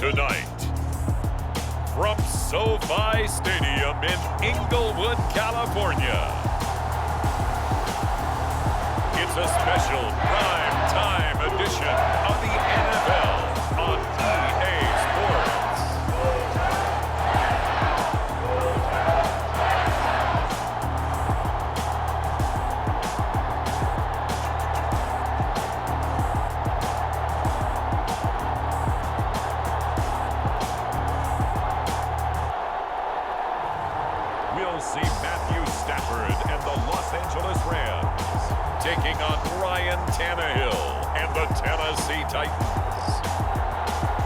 tonight. From SoFi Stadium in Inglewood, California, it's a special prime time edition of the NFL on EA Sports. We'll see Stafford and the Los Angeles Rams taking on Tannehill and the Tennessee Titans.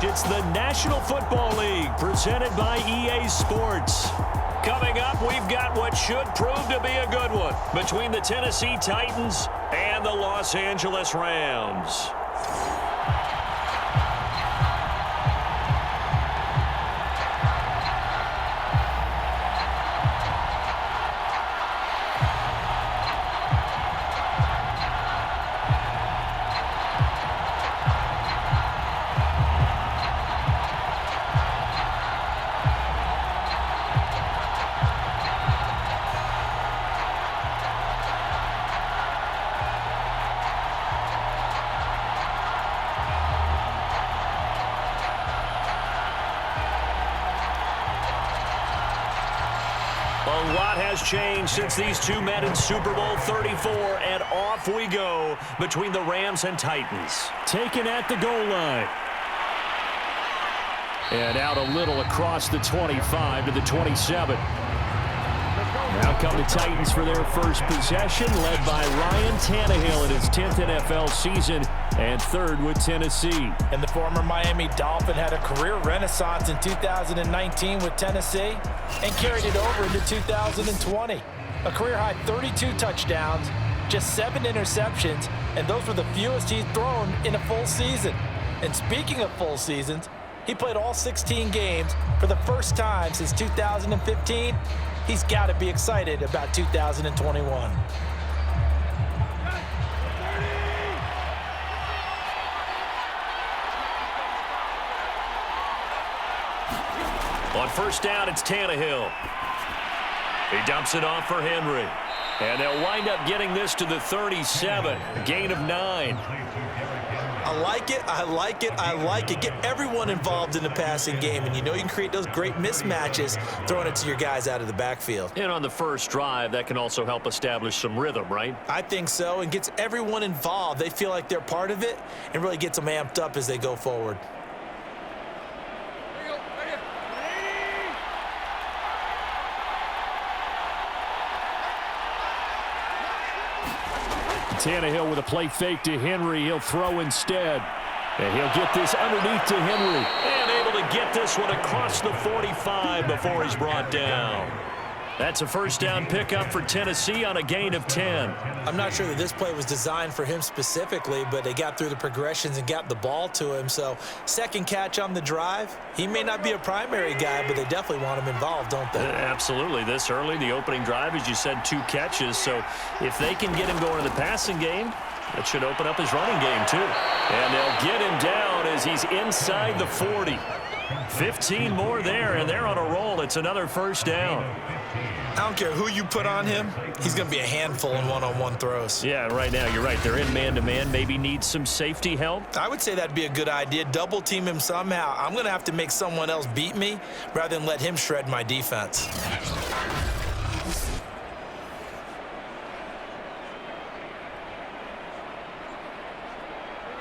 It's the National Football League presented by EA Sports. Coming up, we've got what should prove to be a good one between the Tennessee Titans and the Los Angeles Rams. A lot has changed since these two met in Super Bowl 34, and off we go between the Rams and Titans. Taken at the goal line. And out a little across the 25 to the 27. Now come the Titans for their first possession, led by Tannehill in his 10th NFL season and third with Tennessee. And the former Miami Dolphin had a career renaissance in 2019 with Tennessee and carried it over into 2020. A career-high 32 touchdowns, just 7 interceptions, and those were the fewest he's thrown in a full season. And speaking of full seasons, he played all 16 games for the first time since 2015. He's got to be excited about 2021. On first down, it's Tannehill. He dumps it off for Henry. And they'll wind up getting this to the 37. Gain of 9. I like it, I like it, I like it. Get everyone involved in the passing game, and you know you can create those great mismatches throwing it to your guys out of the backfield. And on the first drive, that can also help establish some rhythm, right? I think so, and gets everyone involved. They feel like they're part of it and really gets them amped up as they go forward. Tannehill with a play fake to Henry. He'll throw instead. And he'll get this underneath to Henry. And able to get this one across the 45 before he's brought down. That's a first down pickup for Tennessee on a gain of 10. I'm not sure that this play was designed for him specifically, but they got through the progressions and got the ball to him. So second catch on the drive. He may not be a primary guy, but they definitely want him involved, don't they? Absolutely. This early, the opening drive, as you said, 2 catches. So if they can get him going in the passing game, that should open up his running game too. And they'll get him down as he's inside the 40. 15 more there, and they're on a roll. It's another first down. I don't care who you put on him. He's going to be a handful in one-on-one throws. Yeah, right now, you're right. They're in man-to-man. Maybe need some safety help. I would say that'd be a good idea. Double team him somehow. I'm going to have to make someone else beat me rather than let him shred my defense.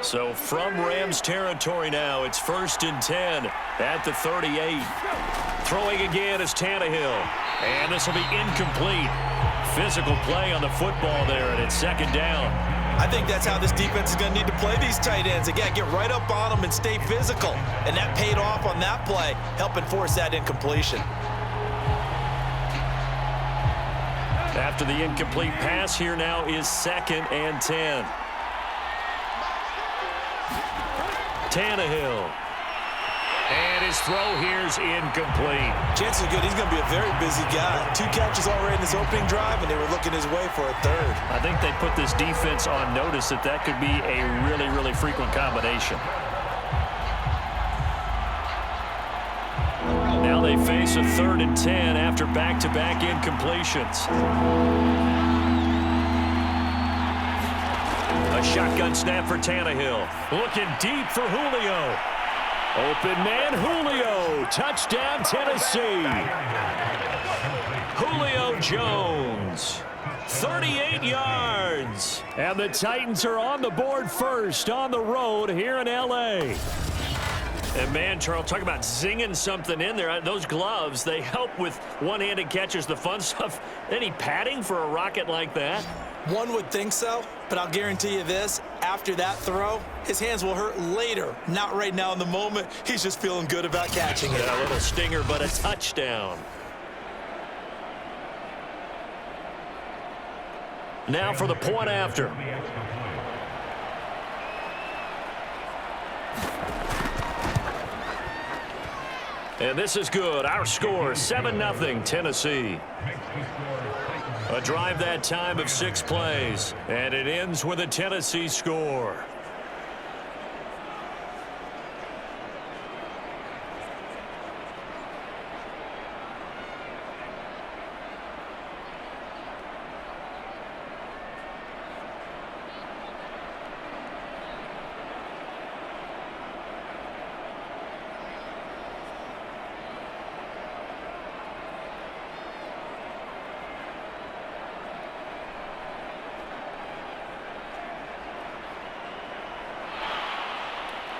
So from Rams territory now, it's 1st and 10 at the 38. Throwing again is Tannehill. And this will be incomplete. Physical play on the football there, and it's 2nd down. I think that's how this defense is going to need to play these tight ends. Again, get right up on them and stay physical. And that paid off on that play, helping force that incompletion. After the incomplete pass, here now is 2nd and 10. Tannehill. And his throw here's incomplete. Chances are good he's going to be a very busy guy. 2 catches already in this opening drive, and they were looking his way for a 3rd. I think they put this defense on notice that could be a really, really frequent combination. Now they face a 3rd and 10 after back-to-back incompletions. A shotgun snap for Tannehill. Looking deep for Julio. Open man, Julio. Touchdown, Tennessee. Julio Jones. 38 yards. And the Titans are on the board first on the road here in L.A. And, man, Charles, talk about zinging something in there. Those gloves, they help with one-handed catches, the fun stuff. Any padding for a rocket like that? One would think so, but I'll guarantee you this. After that throw, his hands will hurt later. Not right now in the moment. He's just feeling good about catching it. A little stinger, but a touchdown. Now for the point after. And this is good. Our score, 7-0 Tennessee. A drive that time of 6 plays. And it ends with a Tennessee score.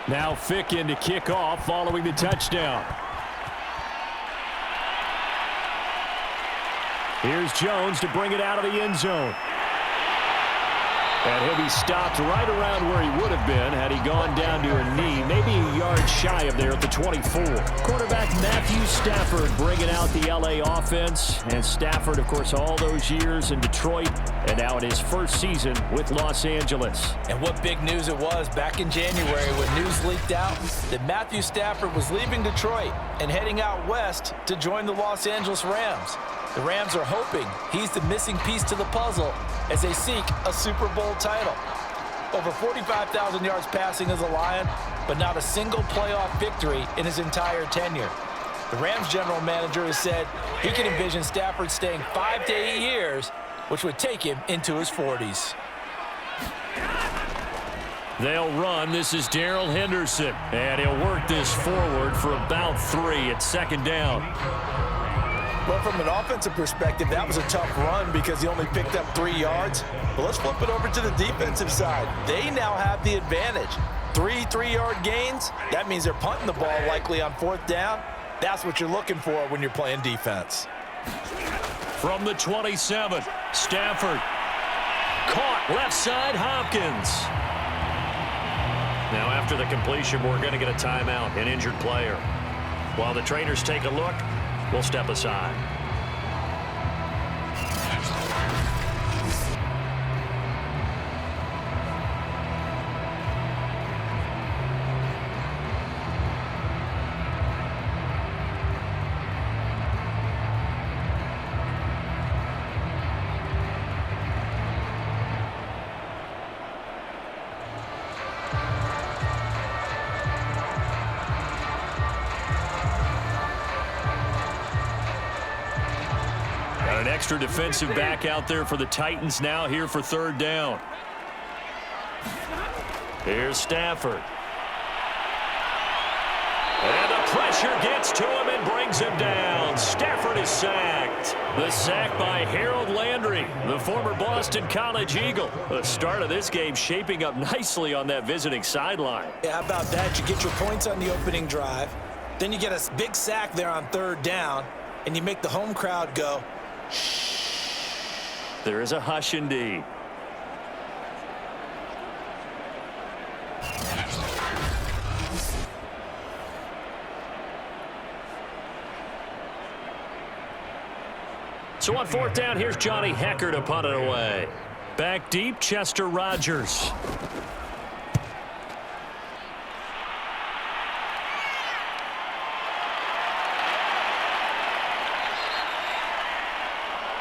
Now Fick in to kick off following the touchdown. Here's Jones to bring it out of the end zone. And he'll be stopped right around where he would have been had he gone down to a knee, maybe a yard shy of there at the 24. Quarterback Matthew Stafford bringing out the L.A. offense. And Stafford, of course, all those years in Detroit and now in his first season with Los Angeles. And what big news it was back in January when news leaked out that Matthew Stafford was leaving Detroit and heading out west to join the Los Angeles Rams. The Rams are hoping he's the missing piece to the puzzle as they seek a Super Bowl title. Over 45,000 yards passing as a Lion, but not a single playoff victory in his entire tenure. The Rams general manager has said he can envision Stafford staying 5 to 8 years, which would take him into his 40s. They'll run. This is Darrell Henderson, and he'll work this forward for about 3 at 2nd down. Well, from an offensive perspective, that was a tough run because he only picked up 3 yards. But let's flip it over to the defensive side. They now have the advantage. 3 3-yard gains, that means they're punting the ball likely on 4th down. That's what you're looking for when you're playing defense. From the 27, Stafford. Caught left side, Hopkins. Now after the completion, we're going to get a timeout, an injured player. While the trainers take a look, we'll step aside. An extra defensive back out there for the Titans now here for 3rd down. Here's Stafford. And the pressure gets to him and brings him down. Stafford is sacked. The sack by Harold Landry, the former Boston College Eagle. The start of this game shaping up nicely on that visiting sideline. Yeah, how about that? You get your points on the opening drive. Then you get a big sack there on 3rd down, and you make the home crowd go, there is a hush indeed. So on 4th down, here's Johnny Hecker to punt it away. Back deep, Chester Rogers.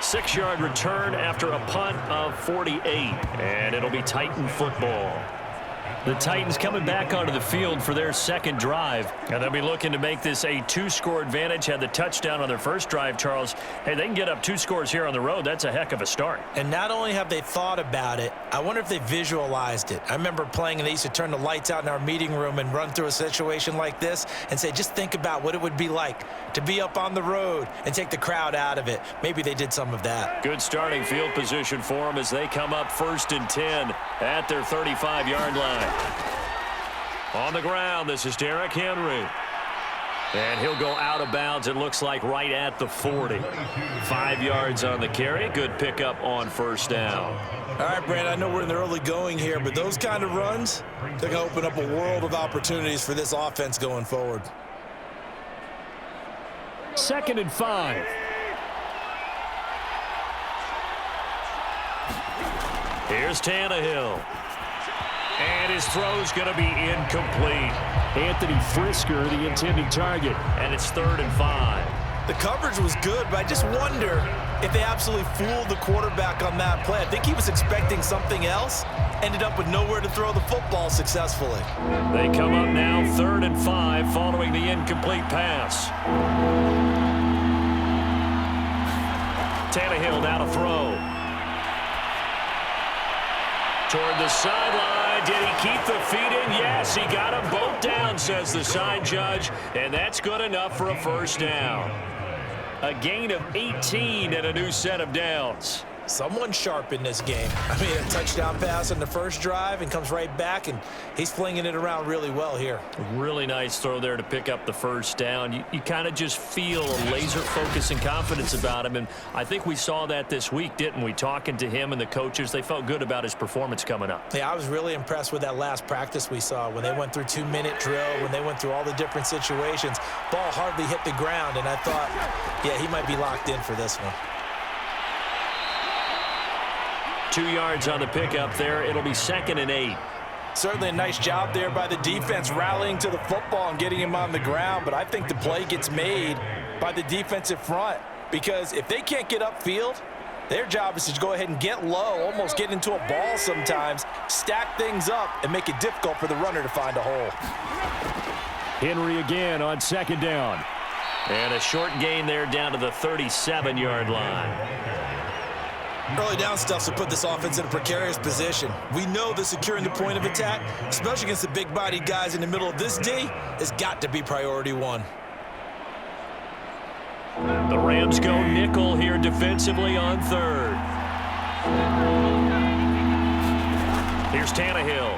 Six-yard return after a punt of 48, and it'll be Titan football. The Titans coming back onto the field for their second drive. And they'll be looking to make this a 2-score advantage. Had the touchdown on their first drive, Charles. Hey, they can get up 2 scores here on the road. That's a heck of a start. And not only have they thought about it, I wonder if they visualized it. I remember playing and they used to turn the lights out in our meeting room and run through a situation like this and say, just think about what it would be like to be up on the road and take the crowd out of it. Maybe they did some of that. Good starting field position for them as they come up 1st and 10 at their 35-yard line. On the ground, this is Derrick Henry. And he'll go out of bounds, it looks like, right at the 40. 5 yards on the carry. Good pickup on first down. All right, Brandon, I know we're in the early going here, but those kind of runs, they're going to open up a world of opportunities for this offense going forward. 2nd and 5. Here's Tannehill. And his throw's going to be incomplete. Anthony Frisker, the intended target. And it's 3rd and 5. The coverage was good, but I just wonder if they absolutely fooled the quarterback on that play. I think he was expecting something else. Ended up with nowhere to throw the football successfully. They come up now 3rd and 5 following the incomplete pass. Tannehill now to throw. Toward the sideline. Did he keep the feet in? Yes, he got them both down, says the side judge. And that's good enough for a first down. A gain of 18 and a new set of downs. Someone sharp in this game. I mean, a touchdown pass on the first drive and comes right back, and he's flinging it around really well here. Really nice throw there to pick up the first down. You kind of just feel a laser focus and confidence about him, and I think we saw that this week, didn't we? Talking to him and the coaches, they felt good about his performance coming up. Yeah, I was really impressed with that last practice we saw when they went through 2-minute drill, when they went through all the different situations. Ball hardly hit the ground, and I thought, yeah, he might be locked in for this one. 2 yards on the pickup there. It'll be 2nd and 8. Certainly a nice job there by the defense rallying to the football and getting him on the ground, but I think the play gets made by the defensive front because if they can't get upfield, their job is to go ahead and get low, almost get into a ball sometimes, stack things up, and make it difficult for the runner to find a hole. Henry again on 2nd down. And a short gain there down to the 37-yard line. Early down stuff to put this offense in a precarious position. We know that securing the point of attack, especially against the big-bodied guys in the middle of this D, has got to be priority one. The Rams go nickel here defensively on 3rd. Here's Tannehill.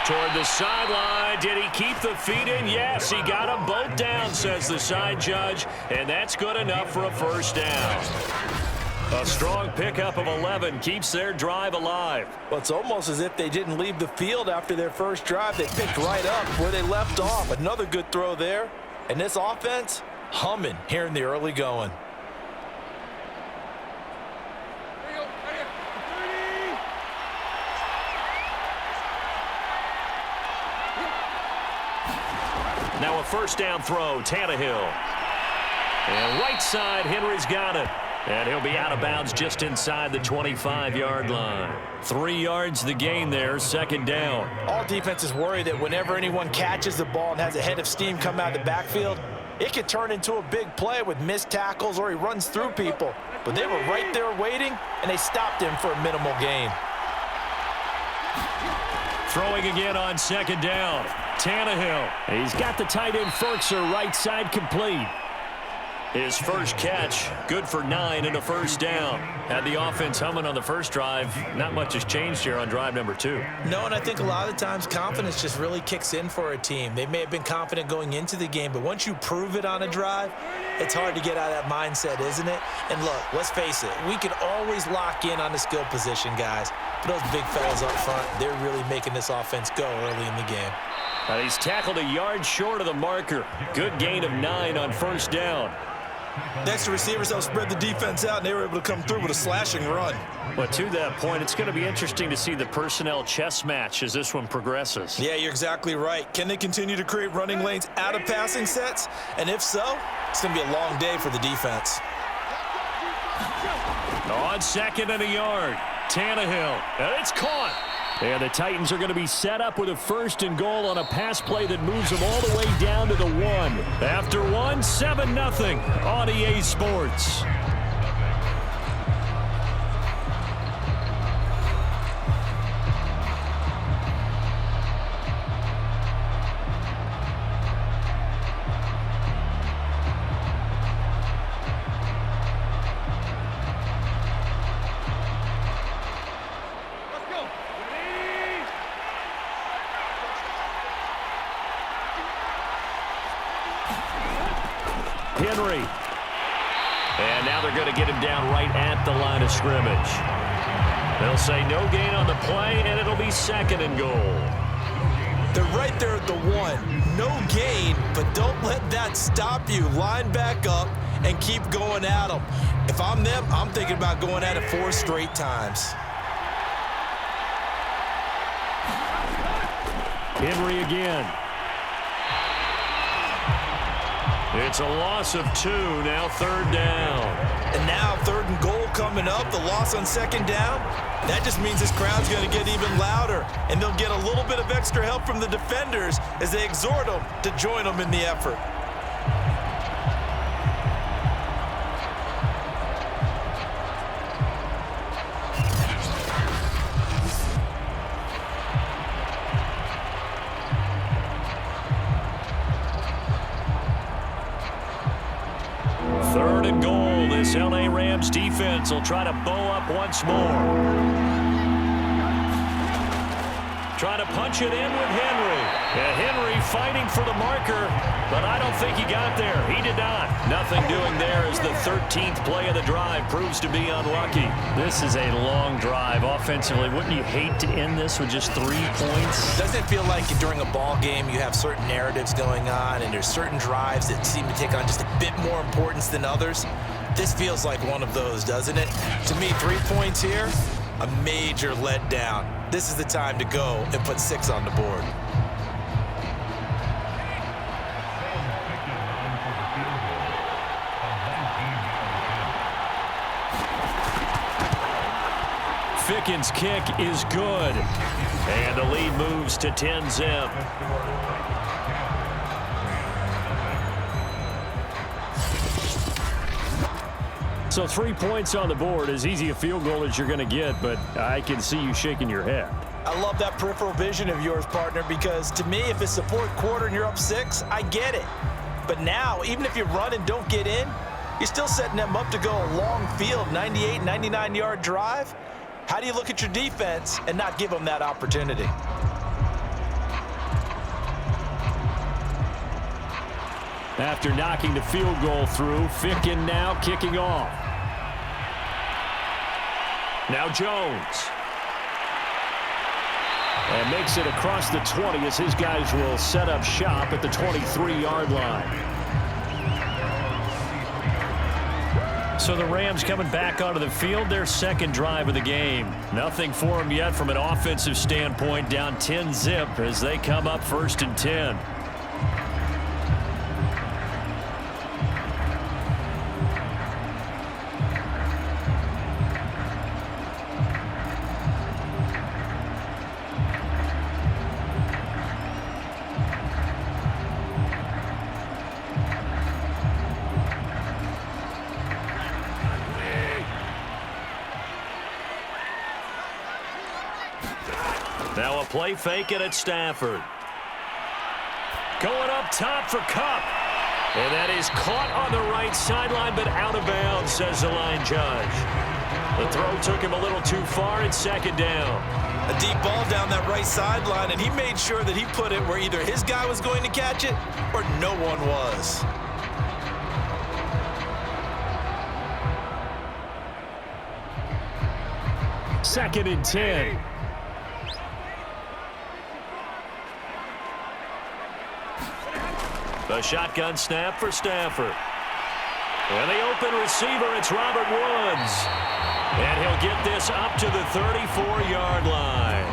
Toward the sideline. Did he keep the feet in? Yes, he got them both down, says the side judge, and that's good enough for a first down. A strong pickup of 11 keeps their drive alive. Well, it's almost as if they didn't leave the field after their first drive. They picked right up where they left off. Another good throw there. And this offense, humming here in the early going. Now a first down throw, Tannehill. And right side, Henry's got it. And he'll be out of bounds just inside the 25-yard line. 3 yards the gain there, 2nd down. All defenses worry that whenever anyone catches the ball and has a head of steam come out of the backfield, it could turn into a big play with missed tackles or he runs through people. But they were right there waiting, and they stopped him for a minimal gain. Throwing again on 2nd down. Tannehill. He's got the tight end Ferkser right side complete. His first catch, good for 9 and a first down. Had the offense humming on the first drive. Not much has changed here on drive number 2. No, and I think a lot of times confidence just really kicks in for a team. They may have been confident going into the game, but once you prove it on a drive, it's hard to get out of that mindset, isn't it? And look, let's face it, we can always lock in on the skill position, guys. But those big fellas up front, they're really making this offense go early in the game. He's tackled a yard short of the marker. Good gain of 9 on first down. Next, the receivers helped spread the defense out, and they were able to come through with a slashing run. But to that point, it's going to be interesting to see the personnel chess match as this one progresses. Yeah, you're exactly right. Can they continue to create running lanes out of passing sets? And if so, it's going to be a long day for the defense. On 2nd and a yard, Tannehill. And it's caught. And the Titans are going to be set up with a 1st and goal on a pass play that moves them all the way down to the 1. After 1, 7-0 on EA Sports. Henry. And now they're going to get him down right at the line of scrimmage. They'll say no gain on the play, and it'll be 2nd and goal. They're right there at the 1. No gain, but don't let that stop you. Line back up and keep going at them. If I'm them, I'm thinking about going at it 4 straight times. Henry again. It's a loss of 2, now 3rd down. And now 3rd and goal coming up, the loss on 2nd down. That just means this crowd's going to get even louder, and they'll get a little bit of extra help from the defenders as they exhort them to join them in the effort. This LA Rams defense will try to bow up once more. Trying to punch it in with Henry. And Henry fighting for the marker, but I don't think he got there. He did not. Nothing doing there as the 13th play of the drive proves to be unlucky. This is a long drive offensively. Wouldn't you hate to end this with just 3 points? Doesn't it feel like during a ball game you have certain narratives going on and there's certain drives that seem to take on just a bit more importance than others? This feels like one of those, doesn't it? To me, 3 points here, a major letdown. This is the time to go and put 6 on the board. Ficken's kick is good. And the lead moves to 10-zip. So 3 points on the board, as easy a field goal as you're going to get, but I can see you shaking your head. I love that peripheral vision of yours, partner, because to me, if it's the 4th quarter and you're up 6, I get it. But now, even if you run and don't get in, you're still setting them up to go a long field, 98, 99-yard drive. How do you look at your defense and not give them that opportunity? After knocking the field goal through, Ficken now kicking off. Now Jones. And makes it across the 20 as his guys will set up shop at the 23-yard line. So the Rams coming back onto the field, their 2nd drive of the game. Nothing for them yet from an offensive standpoint, down 10-zip as they come up 1st and 10. Now a play fake it at Stafford. Going up top for Kupp. And that is caught on the right sideline, but out of bounds, says the line judge. The throw took him a little too far. It's 2nd down. A deep ball down that right sideline, and he made sure that he put it where either his guy was going to catch it or no one was. Second and 10. The shotgun snap for Stafford. And the open receiver, it's Robert Woods. And he'll get this up to the 34-yard line.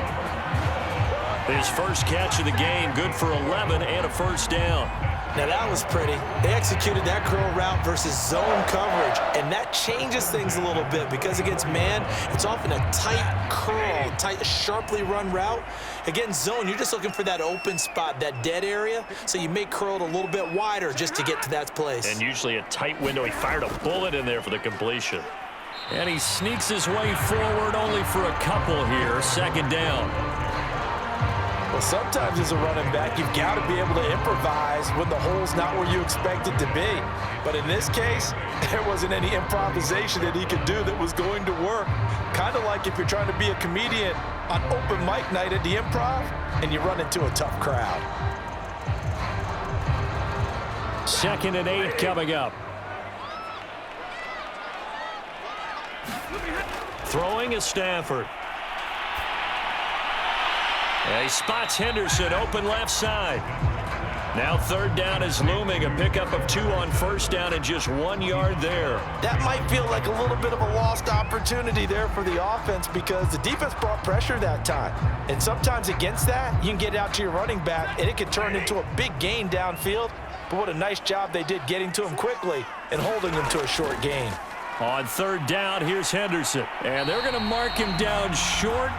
His first catch of the game, good for 11 and a 1st down. Now that was pretty. They executed that curl route versus zone coverage, and that changes things a little bit because against man, it's often a tight curl, tight, sharply run route. Against zone, you're just looking for that open spot, that dead area, so you may curl it a little bit wider just to get to that place. And usually a tight window. He fired a bullet in there for the completion. And he sneaks his way forward only for a couple here. Second down. Well, sometimes as a running back, you've got to be able to improvise when the hole's not where you expect it to be. But in this case, there wasn't any improvisation that he could do that was going to work. Kind of like if you're trying to be a comedian on open mic night at the Improv and you run into a tough crowd. 2nd and 8 coming up. Throwing is Stafford. Yeah, he spots Henderson open left side. Now 3rd down is looming. A pickup of 2 on 1st down and just 1 yard there. That might feel like a little bit of a lost opportunity there for the offense because the defense brought pressure that time. And sometimes against that, you can get out to your running back and it can turn into a big gain downfield. But what a nice job they did getting to him quickly and holding him to a short gain. On 3rd down, here's Henderson. And they're going to mark him down short,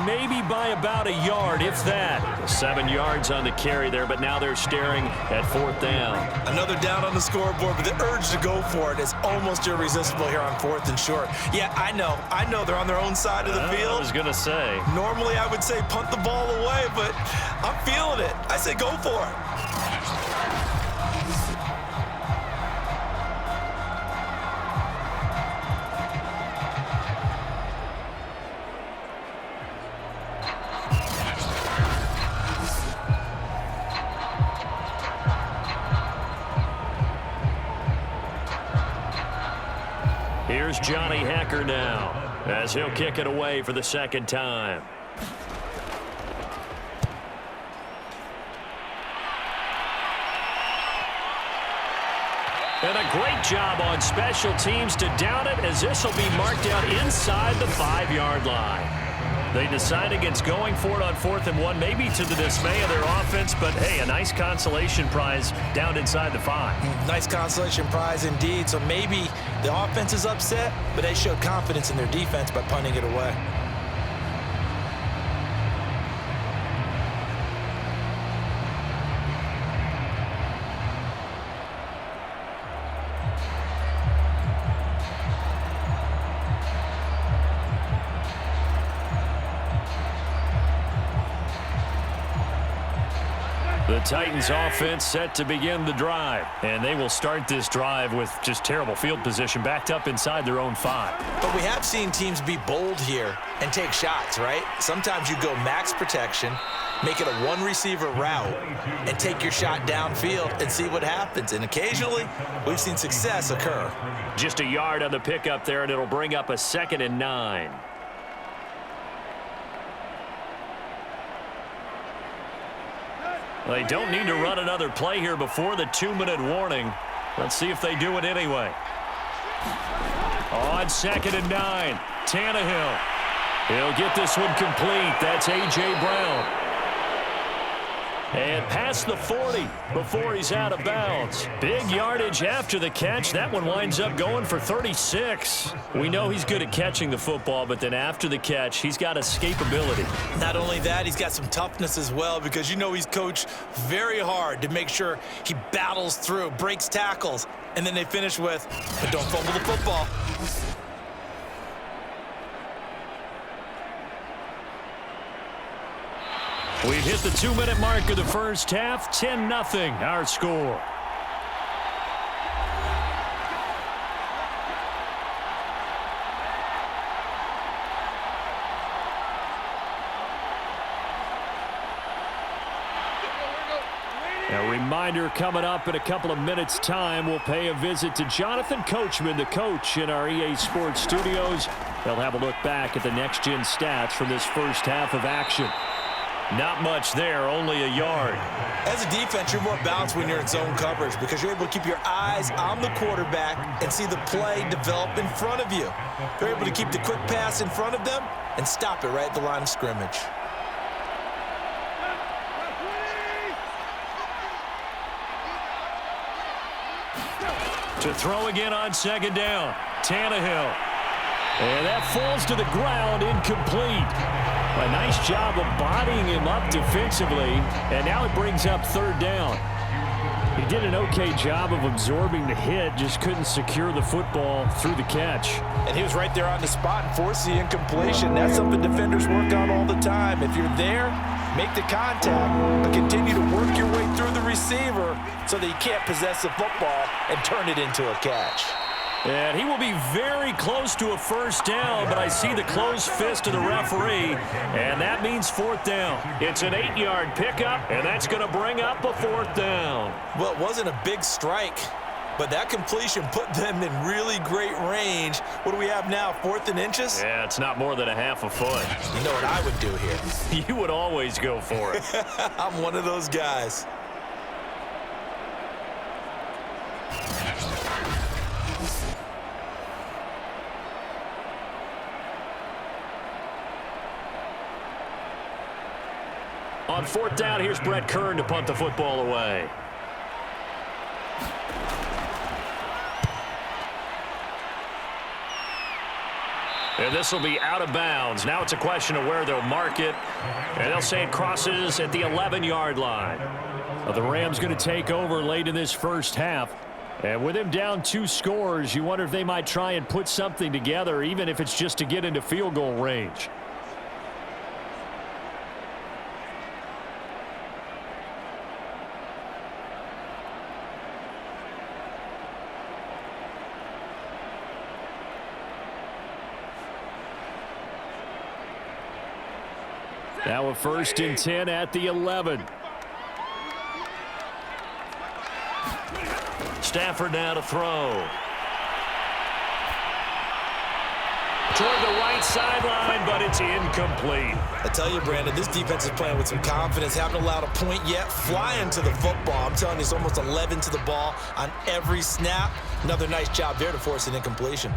maybe by about a yard, if that. 7 yards on the carry there, but now they're staring at 4th down. Another down on the scoreboard, but the urge to go for it is almost irresistible here on 4th and short. Yeah, I know they're on their own side of the field. I was going to say. Normally I would say punt the ball away, but I'm feeling it. I say go for it. Here's Johnny Hacker now as he'll kick it away for the 2nd time. And a great job on special teams to down it as this will be marked out inside the 5-yard line. They decide against going for it on 4th and 1, maybe to the dismay of their offense, but hey, a nice consolation prize down inside the 5. Nice consolation prize indeed. So maybe the offense is upset, but they showed confidence in their defense by punting it away. The Titans offense set to begin the drive, and they will start this drive with just terrible field position backed up inside their own 5. But we have seen teams be bold here and take shots, right? Sometimes you go max protection, make it a 1-receiver route, and take your shot downfield and see what happens. And occasionally, we've seen success occur. Just a yard on the pickup there, and it'll bring up a 2nd and 9. They don't need to run another play here before the 2-minute warning. Let's see if they do it anyway. On 2nd and 9, Tannehill. He'll get this one complete. That's A.J. Brown. And past the 40 before he's out of bounds. Big yardage after the catch. That one winds up going for 36. We know he's good at catching the football, but then after the catch, he's got escapability. Not only that, he's got some toughness as well because you know he's coached very hard to make sure he battles through, breaks tackles, and then they finish with, but don't fumble the football. We've hit the 2-minute mark of the first half. 10-0 our score. A reminder coming up in a couple of minutes' time. We'll pay a visit to Jonathan Coachman, the coach in our EA Sports studios. They'll have a look back at the next-gen stats from this first half of action. Not much there, only a yard. As a defense, you're more balanced when you're in zone coverage because you're able to keep your eyes on the quarterback and see the play develop in front of you. You're able to keep the quick pass in front of them and stop it right at the line of scrimmage. To throw again on second down. Tannehill. And that falls to the ground, incomplete. A nice job of bodying him up defensively, and now it brings up third down. He did an okay job of absorbing the hit, just couldn't secure the football through the catch. And he was right there on the spot and forced the incompletion. That's something defenders work on all the time. If you're there, make the contact, but continue to work your way through the receiver so that you can't possess the football and turn it into a catch. And he will be very close to a first down, but I see the closed fist of the referee, and that means fourth down. It's an 8-yard pickup, and that's going to bring up a fourth down. Well, it wasn't a big strike, but that completion put them in really great range. What do we have now, 4th and inches? Yeah, it's not more than a half a foot. You know what I would do here? You would always go for it. I'm one of those guys. On fourth down, here's Brett Kern to punt the football away. And this will be out of bounds. Now it's a question of where they'll mark it. And they'll say it crosses at the 11-yard line. Well, the Rams going to take over late in this first half. And with him down 2 scores, you wonder if they might try and put something together, even if it's just to get into field goal range. Now a 1st and 10 at the 11. Stafford now to throw. Toward the right sideline, but it's incomplete. I tell you, Brandon, this defense is playing with some confidence. Haven't allowed a point yet. Flying to the football. I'm telling you, it's almost 11 to the ball on every snap. Another nice job there to force an incompletion.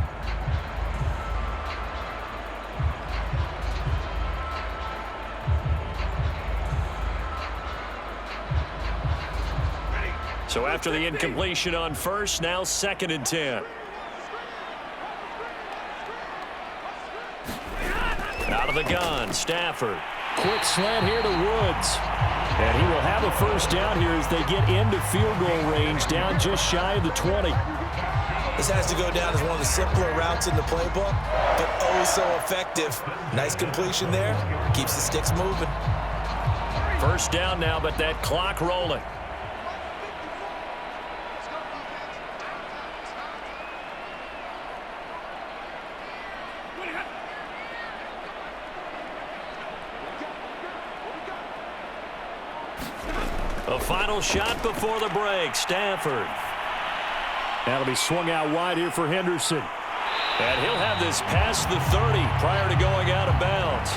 So after the incompletion on first, now 2nd and 10. Out of the gun, Stafford. Quick slant here to Woods. And he will have a first down here as they get into field goal range, down just shy of the 20. This has to go down as one of the simpler routes in the playbook, but oh so effective. Nice completion there. Keeps the sticks moving. First down now, but that clock rolling. A final shot before the break. Stafford. That'll be swung out wide here for Henderson. And he'll have this past the 30 prior to going out of bounds.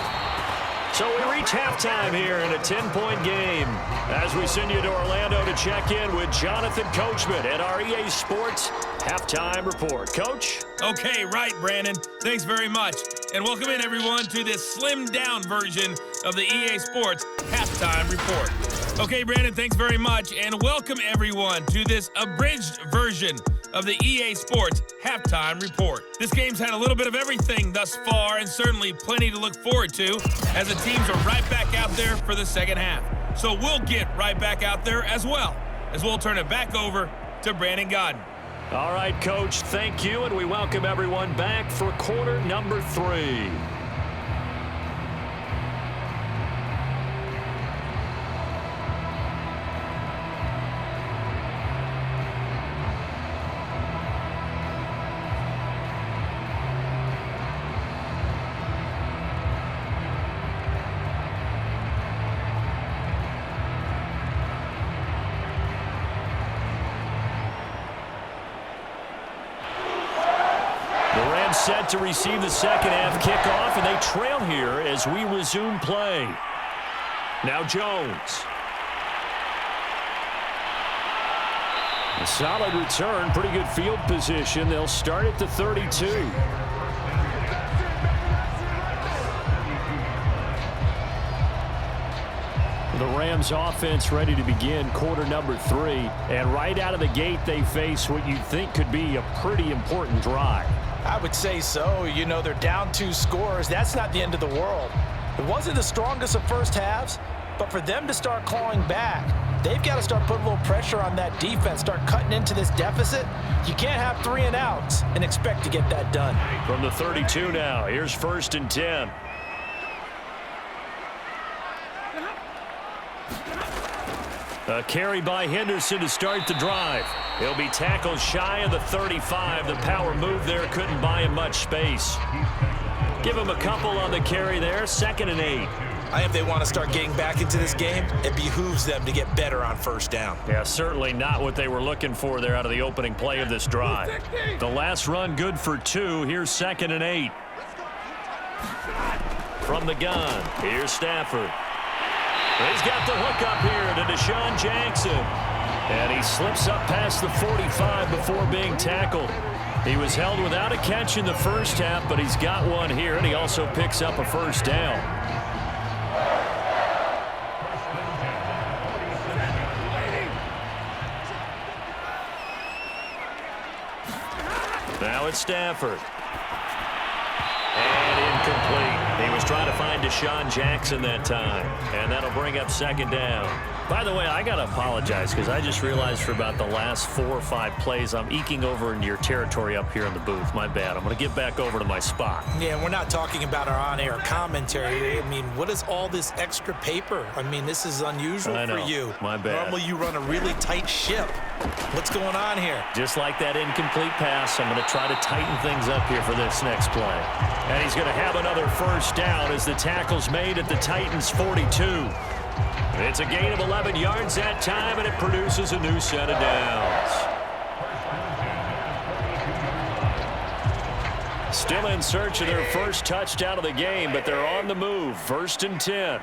So we reach halftime here in a 10-point game as we send you to Orlando to check in with Jonathan Coachman at our EA Sports Halftime Report. Coach? Okay, right, Brandon. Thanks very much. And welcome in, everyone, to this slimmed-down version of the EA Sports Halftime Report. Okay, Brandon, thanks very much. And welcome, everyone, to this abridged version of the EA Sports Halftime Report. This game's had a little bit of everything thus far, and certainly plenty to look forward to, as the teams are right back out there for the second half. So we'll get right back out there as well, as we'll turn it back over to Brandon Godden. All right, Coach, thank you, and we welcome everyone back for quarter number 3. Set to receive the second half kickoff, and they trail here as we resume play. Now Jones. A solid return, pretty good field position. They'll start at the 32. The Rams offense ready to begin quarter number 3. And right out of the gate, they face what you think could be a pretty important drive. I would say so. You know, they're down 2 scores. That's not the end of the world. It wasn't the strongest of first halves, but for them to start clawing back, they've got to start putting a little pressure on that defense, start cutting into this deficit. You can't have 3 and outs and expect to get that done. From the 32 now, here's 1st and 10. A carry by Henderson to start the drive. He'll be tackled shy of the 35. The power move there couldn't buy him much space. Give him a couple on the carry there. 2nd and 8. I think if they want to start getting back into this game, it behooves them to get better on 1st down. Yeah, certainly not what they were looking for there out of the opening play of this drive. The last run good for 2. Here's 2nd and 8. From the gun, here's Stafford. He's got the hook up here to DeSean Jackson. And he slips up past the 45 before being tackled. He was held without a catch in the first half, but he's got one here, and he also picks up a 1st down. Now it's Stafford. And incomplete. He was trying to find DeSean Jackson that time. And that'll bring up 2nd down. By the way, I got to apologize because I just realized for about the last 4 or 5 plays, I'm eking over into your territory up here in the booth. My bad. I'm going to get back over to my spot. Yeah, we're not talking about our on-air commentary. I mean, what is all this extra paper? I mean, this is unusual for you. My bad. Normally you run a really tight ship. What's going on here? Just like that incomplete pass, I'm going to try to tighten things up here for this next play. And he's going to have another 1st down as the tackle's made at the Titans' 42. It's a gain of 11 yards that time, and it produces a new set of downs. Still in search of their 1st touchdown of the game, but they're on the move. 1st and 10.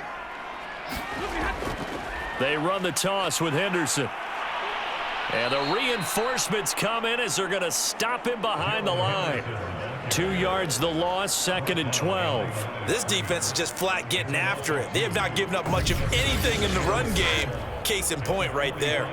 They run the toss with Henderson. And the reinforcements come in as they're going to stop him behind the line. 2 yards the loss, 2nd and 12. This defense is just flat getting after it. They have not given up much of anything in the run game. Case in point right there.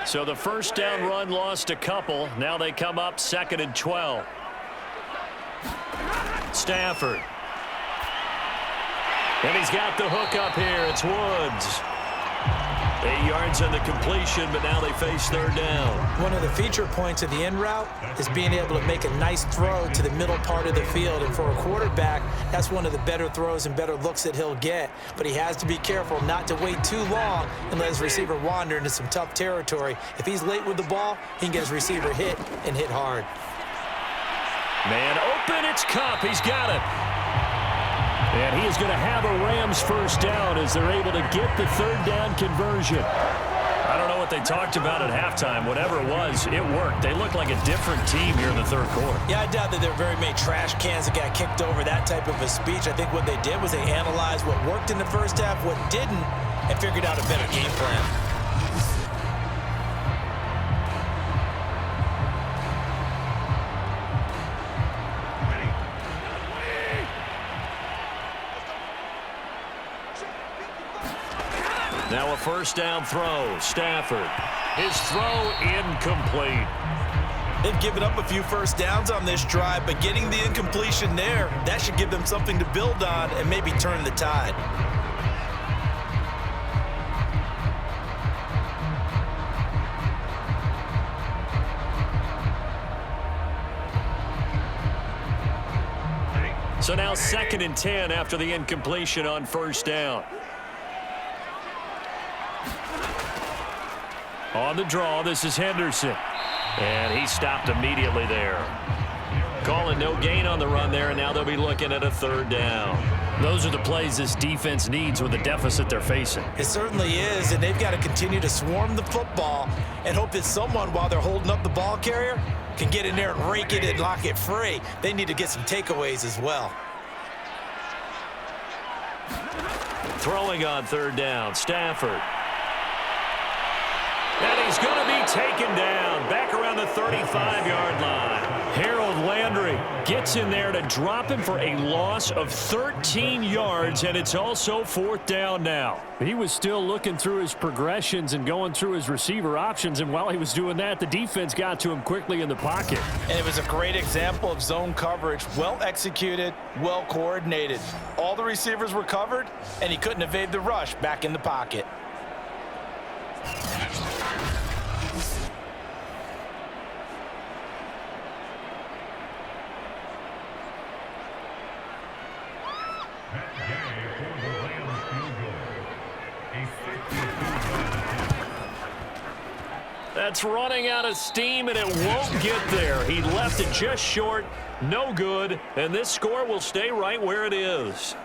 So the 1st down run lost a couple. Now they come up 2nd and 12. Stafford. And he's got the hook up here. It's Woods. 8 yards on the completion, but now they face 3rd down. One of the feature points of the in route is being able to make a nice throw to the middle part of the field. And for a quarterback, that's one of the better throws and better looks that he'll get. But he has to be careful not to wait too long and let his receiver wander into some tough territory. If he's late with the ball, he can get his receiver hit and hit hard. Man open, it's Kupp. He's got it. And he is going to have a Rams 1st down as they're able to get the 3rd down conversion. I don't know what they talked about at halftime. Whatever it was, it worked. They look like a different team here in the 3rd quarter. Yeah, I doubt that there are very many trash cans that got kicked over, that type of a speech. I think what they did was they analyzed what worked in the first half, what didn't, and figured out a better game plan. Now a 1st down throw. Stafford. His throw incomplete. They've given up a few 1st downs on this drive, but getting the incompletion there, that should give them something to build on and maybe turn the tide. So now 2nd and 10 after the incompletion on 1st down. On the draw, this is Henderson. And he stopped immediately there. Calling no gain on the run there, and now they'll be looking at a 3rd down. Those are the plays this defense needs with the deficit they're facing. It certainly is, and they've got to continue to swarm the football and hope that someone, while they're holding up the ball carrier, can get in there and rake it and lock it free. They need to get some takeaways as well. Throwing on third down, Stafford. And he's going to be taken down back around the 35-yard line. Harold Landry gets in there to drop him for a loss of 13 yards, and it's also fourth down now. He was still looking through his progressions and going through his receiver options, and while he was doing that, the defense got to him quickly in the pocket. And it was a great example of zone coverage. Well executed, well coordinated. All the receivers were covered, and he couldn't evade the rush back in the pocket. That's running out of steam, and it won't get there. He left it just short, no good, and this score will stay right where it is.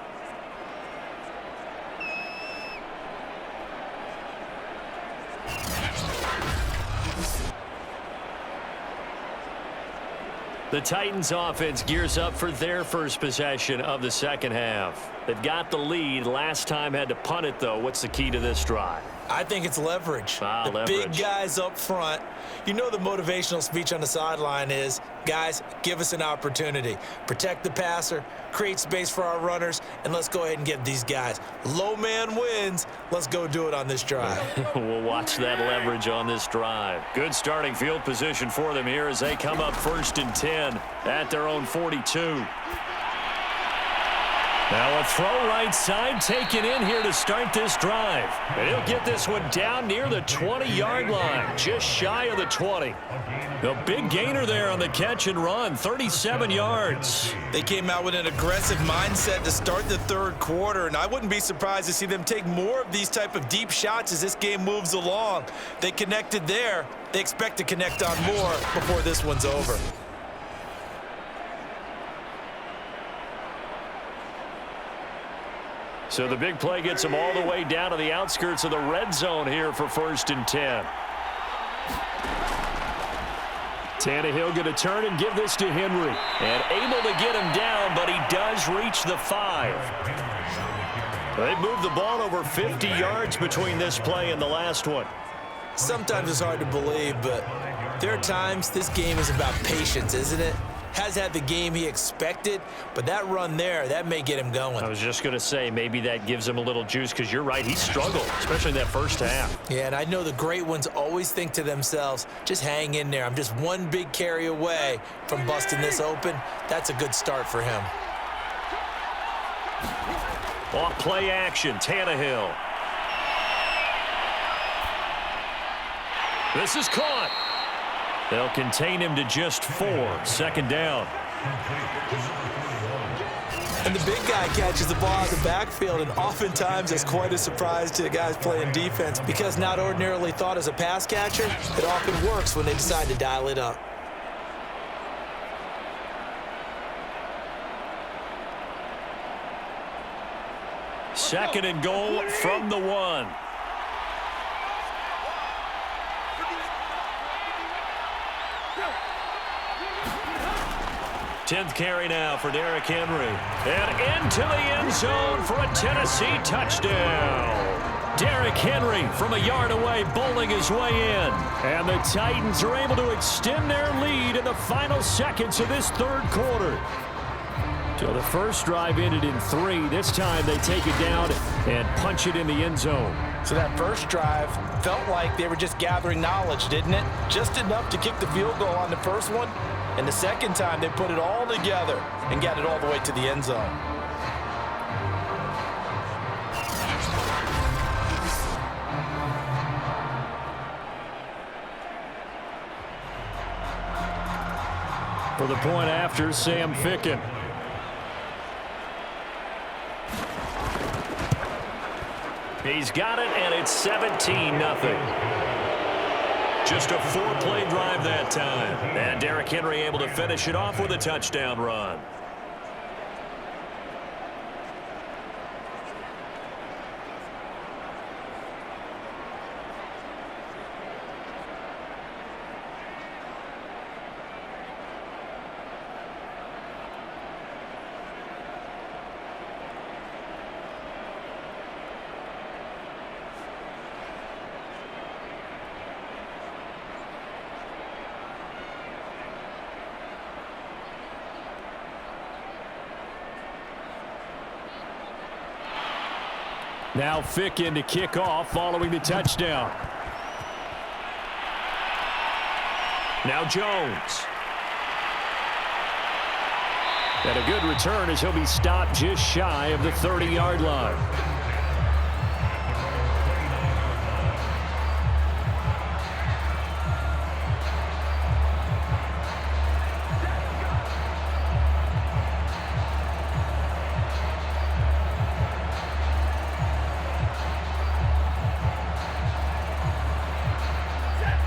The Titans offense gears up for their first possession of the second half. They've got the lead. Last time had to punt it, though. What's the key to this drive? I think it's leverage. The big guys up front. You know the motivational speech on the sideline is, guys, give us an opportunity. Protect the passer, create space for our runners, and let's go ahead and get these guys. Low man wins. Let's go do it on this drive. We'll watch that leverage on this drive. Good starting field position for them here as they come up 1st and 10 at their own 42. Now a throw right side taken in here to start this drive. And he'll get this one down near the 20-yard line, just shy of the 20. The big gainer there on the catch and run, 37 yards. They came out with an aggressive mindset to start the third quarter, and I wouldn't be surprised to see them take more of these type of deep shots as this game moves along. They connected there. They expect to connect on more before this one's over. So the big play gets them all the way down to the outskirts of the red zone here for 1st and 10. Tannehill going to turn and give this to Henry. And able to get him down, but he does reach the 5. They moved the ball over 50 yards between this play and the last one. Sometimes it's hard to believe, but there are times this game is about patience, isn't it? Has had the game he expected, but that run there, that may get him going. I was just going to say, maybe that gives him a little juice, because you're right, he struggled, especially in that first half. Yeah, and I know the great ones always think to themselves, just hang in there. I'm just one big carry away from busting this open. That's a good start for him. Off play action, Tannehill. This is caught. They'll contain him to just 4. 2nd down. And the big guy catches the ball out of the backfield, and oftentimes it's quite a surprise to the guys playing defense, because not ordinarily thought as a pass catcher, it often works when they decide to dial it up. Second and goal from the 1. 10th carry now for Derrick Henry. And into the end zone for a Tennessee touchdown. Derrick Henry from a yard away bowling his way in. And the Titans are able to extend their lead in the final seconds of this third quarter. So the first drive ended in 3. This time they take it down and punch it in the end zone. So that first drive felt like they were just gathering knowledge, didn't it? Just enough to kick the field goal on the first one. And the second time, they put it all together and got it all the way to the end zone. For the point after, Sam Ficken. He's got it, and it's 17-0. Just a 4-play drive that time. And Derrick Henry able to finish it off with a touchdown run. Now Ficken to kick off following the touchdown. Now Jones. And a good return as he'll be stopped just shy of the 30-yard line.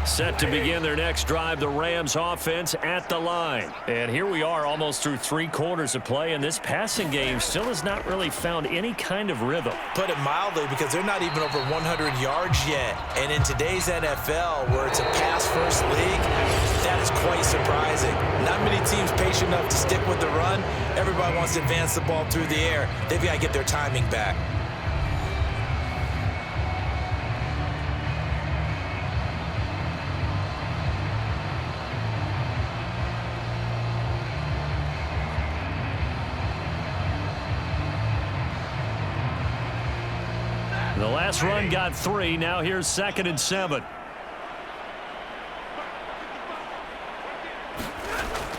Set to begin their next drive, the Rams offense at the line. And here we are almost through 3 quarters of play, and this passing game still has not really found any kind of rhythm. Put it mildly, because they're not even over 100 yards yet. And in today's NFL, where it's a pass-first league, that is quite surprising. Not many teams patient enough to stick with the run. Everybody wants to advance the ball through the air. They've got to get their timing back. The last run got 3. Now here's 2nd and 7.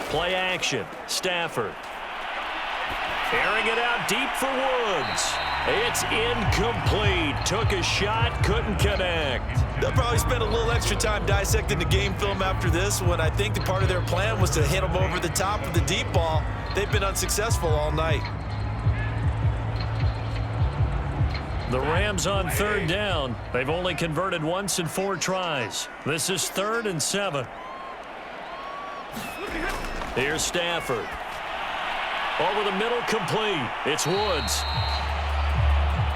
Play action. Stafford. Airing it out deep for Woods. It's incomplete. Took a shot, couldn't connect. They'll probably spend a little extra time dissecting the game film after this one. I think the part of their plan was to hit them over the top of the deep ball. They've been unsuccessful all night. The Rams on 3rd down. They've only converted once in 4 tries. This is 3rd and 7. Here's Stafford. Over the middle, complete. It's Woods.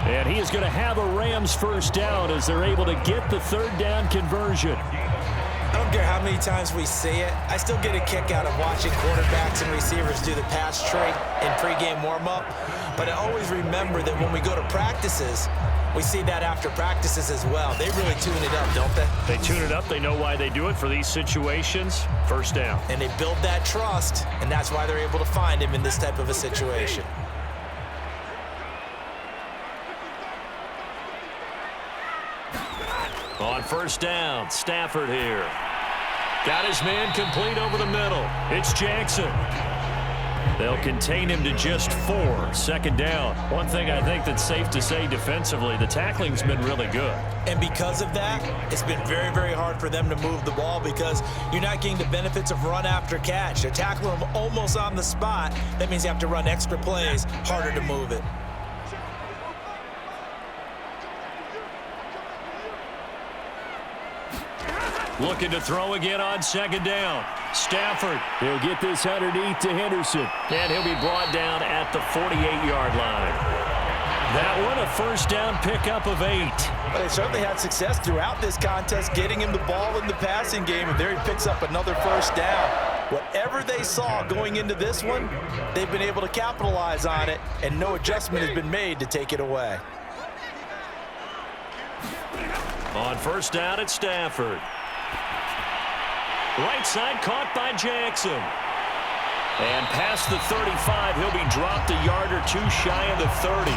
And he is going to have a Rams first down as they're able to get the 3rd down conversion. I don't care how many times we see it. I still get a kick out of watching quarterbacks and receivers do the pass tree in pregame warm-up. But I always remember that when we go to practices, we see that after practices as well. They really tune it up, don't they? They tune it up. They know why they do it for these situations. First down. And they build that trust, and that's why they're able to find him in this type of a situation. On 1st down, Stafford here. Got his man complete over the middle. It's Jackson. They'll contain him to just 4. 2nd down. One thing I think that's safe to say defensively, the tackling's been really good. And because of that, it's been very, very hard for them to move the ball because you're not getting the benefits of run after catch. They're tackling them almost on the spot. That means you have to run extra plays, harder to move it. Looking to throw again on 2nd down. Stafford. He'll get this underneath to Henderson. And he'll be brought down at the 48-yard line. That one, a 1st down pickup of 8. But they certainly had success throughout this contest getting him the ball in the passing game, and there he picks up another 1st down. Whatever they saw going into this one, they've been able to capitalize on it, and no adjustment has been made to take it away. On 1st down, it's Stafford. Right side caught by Jackson. And past the 35, he'll be dropped a yard or 2 shy of the 30.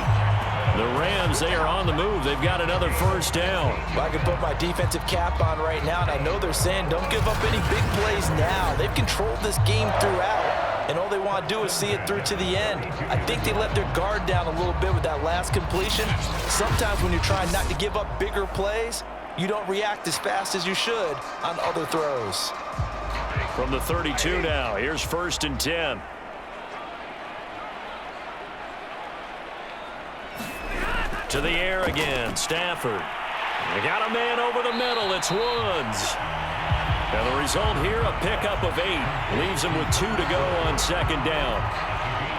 The Rams, they are on the move. They've got another 1st down. Well, I can put my defensive cap on right now, and I know they're saying don't give up any big plays now. They've controlled this game throughout, and all they want to do is see it through to the end. I think they let their guard down a little bit with that last completion. Sometimes when you're trying not to give up bigger plays, you don't react as fast as you should on other throws. From the 32 now, here's 1st and 10. To the air again, Stafford. They got a man over the middle, it's Woods. And the result here, a pickup of 8. Leaves him with 2 to go on 2nd down.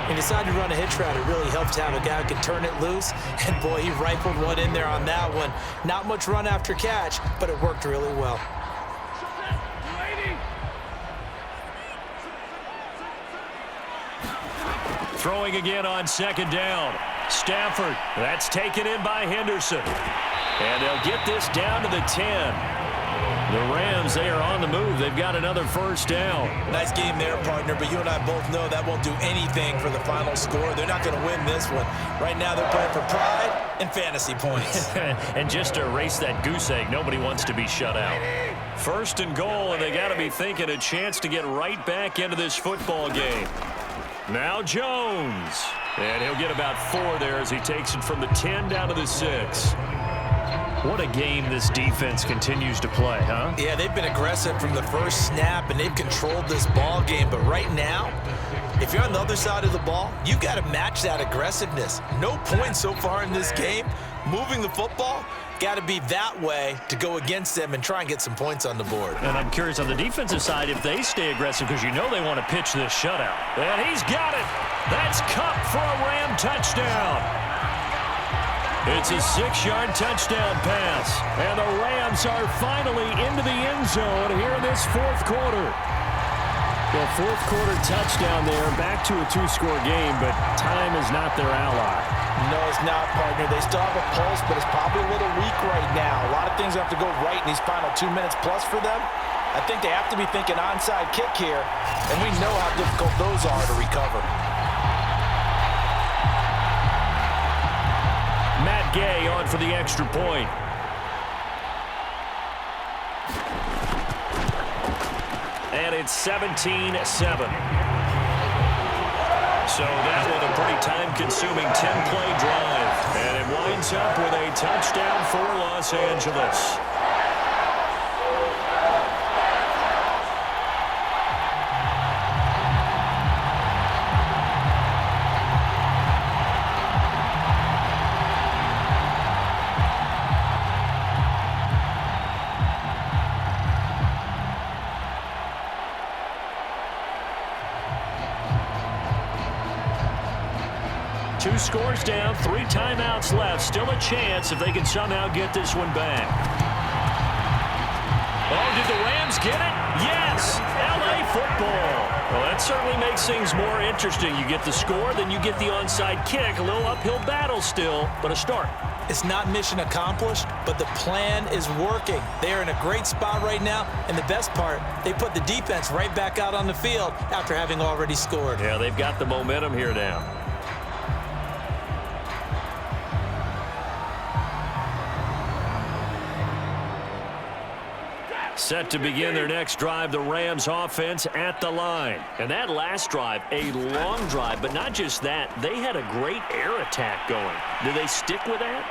He decided to run a hitch route. It really helps to have a guy who can turn it loose. And boy, he rifled one in there on that one. Not much run after catch, but it worked really well. Throwing again on 2nd down. Stafford, that's taken in by Henderson. And they'll get this down to the 10. The Rams, they are on the move. They've got another 1st down. Nice game there, partner, but you and I both know that won't do anything for the final score. They're not going to win this one. Right now they're playing for pride and fantasy points. And just to erase that goose egg, nobody wants to be shut out. 1st and goal, and they got to be thinking a chance to get right back into this football game. Now Jones. And he'll get about 4 there as he takes it from the 10 down to the 6. What a game this defense continues to play, huh? Yeah, they've been aggressive from the first snap, and they've controlled this ball game. But right now, if you're on the other side of the ball, you got to match that aggressiveness. No points so far in this game. Moving the football, got to be that way to go against them and try and get some points on the board. And I'm curious on the defensive side if they stay aggressive, because you know they want to pitch this shutout. And he's got it. That's Kupp for a Ram touchdown. It's a 6-yard touchdown pass. And the Rams are finally into the end zone here in this 4th quarter. Well, 4th quarter touchdown there, back to a 2-score game, but time is not their ally. No, it's not, partner. They still have a pulse, but it's probably a little weak right now. A lot of things have to go right in these final 2 minutes plus for them. I think they have to be thinking onside kick here, and we know how difficult those are to recover. Matt Gay on for the extra point. And it's 17-7. So that was a pretty time-consuming 10-play drive. And it winds up with a touchdown for Los Angeles. Two scores down, 3 timeouts left. Still a chance if they can somehow get this one back. Oh, did the Rams get it? Yes! L.A. football. Well, that certainly makes things more interesting. You get the score, then you get the onside kick. A little uphill battle still, but a start. It's not mission accomplished, but the plan is working. They are in a great spot right now, and the best part, they put the defense right back out on the field after having already scored. Yeah, they've got the momentum here now. Set to begin their next drive, the Rams offense at the line. And that last drive, a long drive, but not just that. They had a great air attack going. Do they stick with that?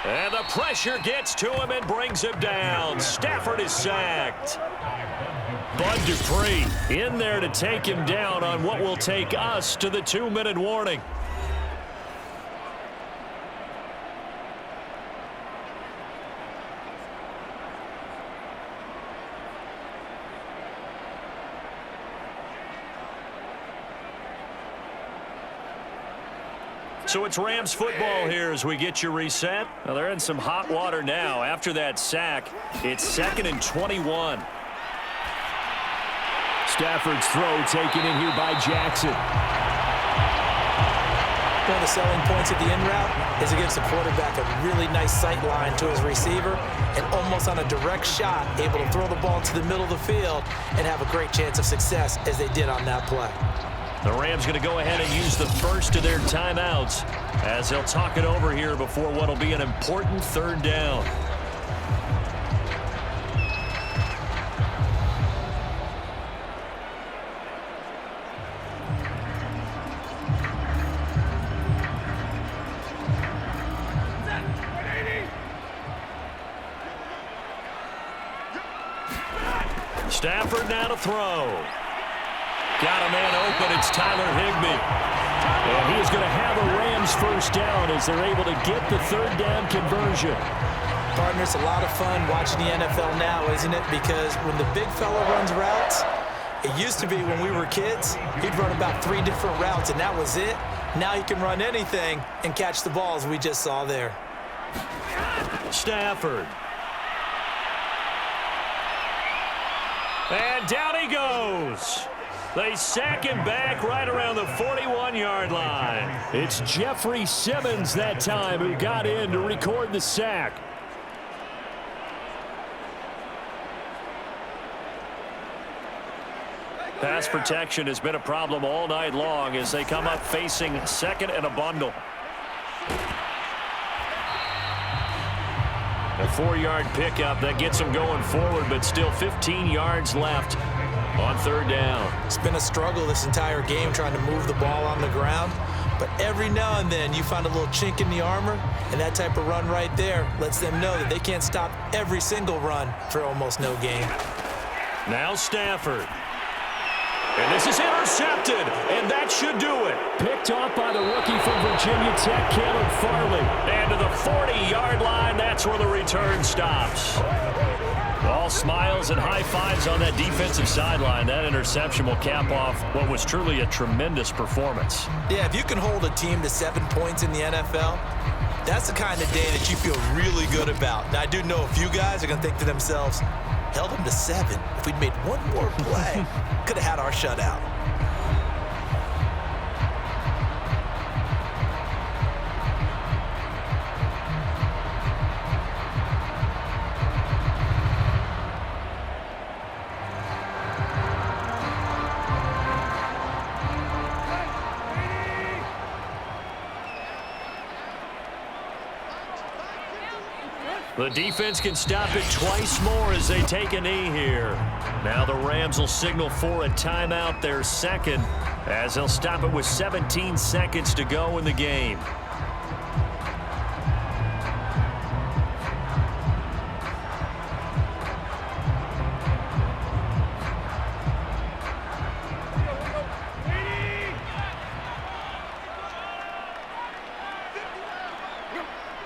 And the pressure gets to him and brings him down. Stafford is sacked. Bud Dupree in there to take him down on what will take us to the 2-minute warning. So it's Rams football here as we get you reset. Well, they're in some hot water now. After that sack, it's 2nd and 21. Stafford's throw taken in here by Jackson. One of the selling points of the in route is it gives the quarterback a really nice sight line to his receiver and almost on a direct shot able to throw the ball to the middle of the field and have a great chance of success as they did on that play. The Rams going to go ahead and use the first of their timeouts as they'll talk it over here before what will be an important 3rd down. Stafford now to throw. Got a man open. It's Tyler Higbee. And he is going to have a Rams first down as they're able to get the 3rd down conversion. Partner, it's a lot of fun watching the NFL now, isn't it? Because when the big fella runs routes, it used to be when we were kids, he'd run about 3 different routes, and that was it. Now he can run anything and catch the balls we just saw there. Stafford. And down he goes. They sack him back right around the 41-yard line. It's Jeffrey Simmons that time who got in to record the sack. Pass protection has been a problem all night long as they come up facing 2nd and a bundle. A 4-yard pickup that gets them going forward, but still 15 yards left on third down. It's been a struggle this entire game trying to move the ball on the ground. But every now and then you find a little chink in the armor, and that type of run right there lets them know that they can't stop every single run for almost no gain. Now Stafford. And this is intercepted, and that should do it. Picked off by the rookie from Virginia Tech, Caleb Farley. And to the 40-yard line, that's where the return stops. All smiles and high fives on that defensive sideline. That interception will cap off what was truly a tremendous performance. Yeah, if you can hold a team to 7 points in the NFL, that's the kind of day that you feel really good about. Now, I do know a few guys are going to think to themselves, held them to 7. If we'd made one more play, could have had our shutout. The defense can stop it twice more as they take a knee here. Now the Rams will signal for a timeout, their second, as they'll stop it with 17 seconds to go in the game.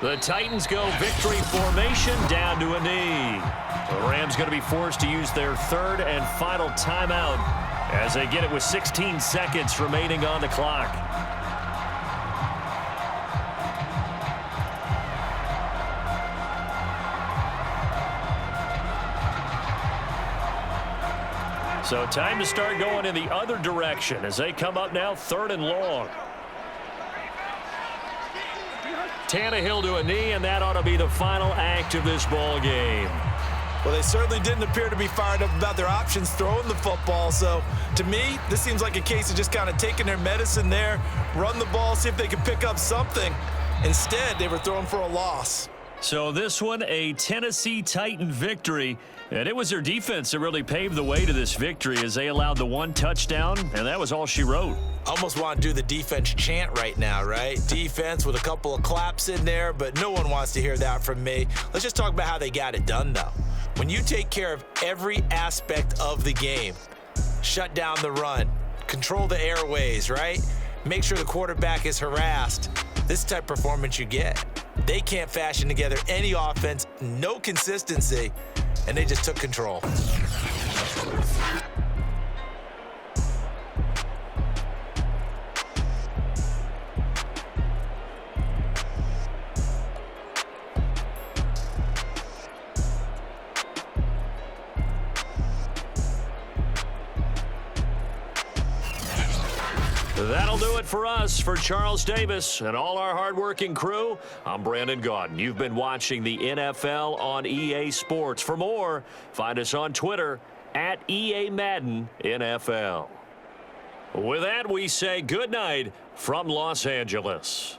The Titans go victory formation down to a knee. The Rams going to be forced to use their third and final timeout as they get it with 16 seconds remaining on the clock. So time to start going in the other direction as they come up now third and long. Tannehill to a knee, and that ought to be the final act of this ball game. Well, they certainly didn't appear to be fired up about their options throwing the football. So, to me, this seems like a case of just kind of taking their medicine there, run the ball, see if they can pick up something. Instead, they were throwing for a loss. So this one, a Tennessee Titan victory. And it was their defense that really paved the way to this victory as they allowed the one touchdown, and that was all she wrote. Almost want to do the defense chant right now, right? Defense with a couple of claps in there, but no one wants to hear that from me. Let's just talk about how they got it done, though. When you take care of every aspect of the game, shut down the run, control the airways, right? Make sure the quarterback is harassed. This type of performance you get. They can't fashion together any offense, no consistency, and they just took control. That'll do it for us. For Charles Davis and all our hardworking crew, I'm Brandon Gaudin. You've been watching the NFL on EA Sports. For more, find us on Twitter at EA Madden NFL. With that, we say good night from Los Angeles.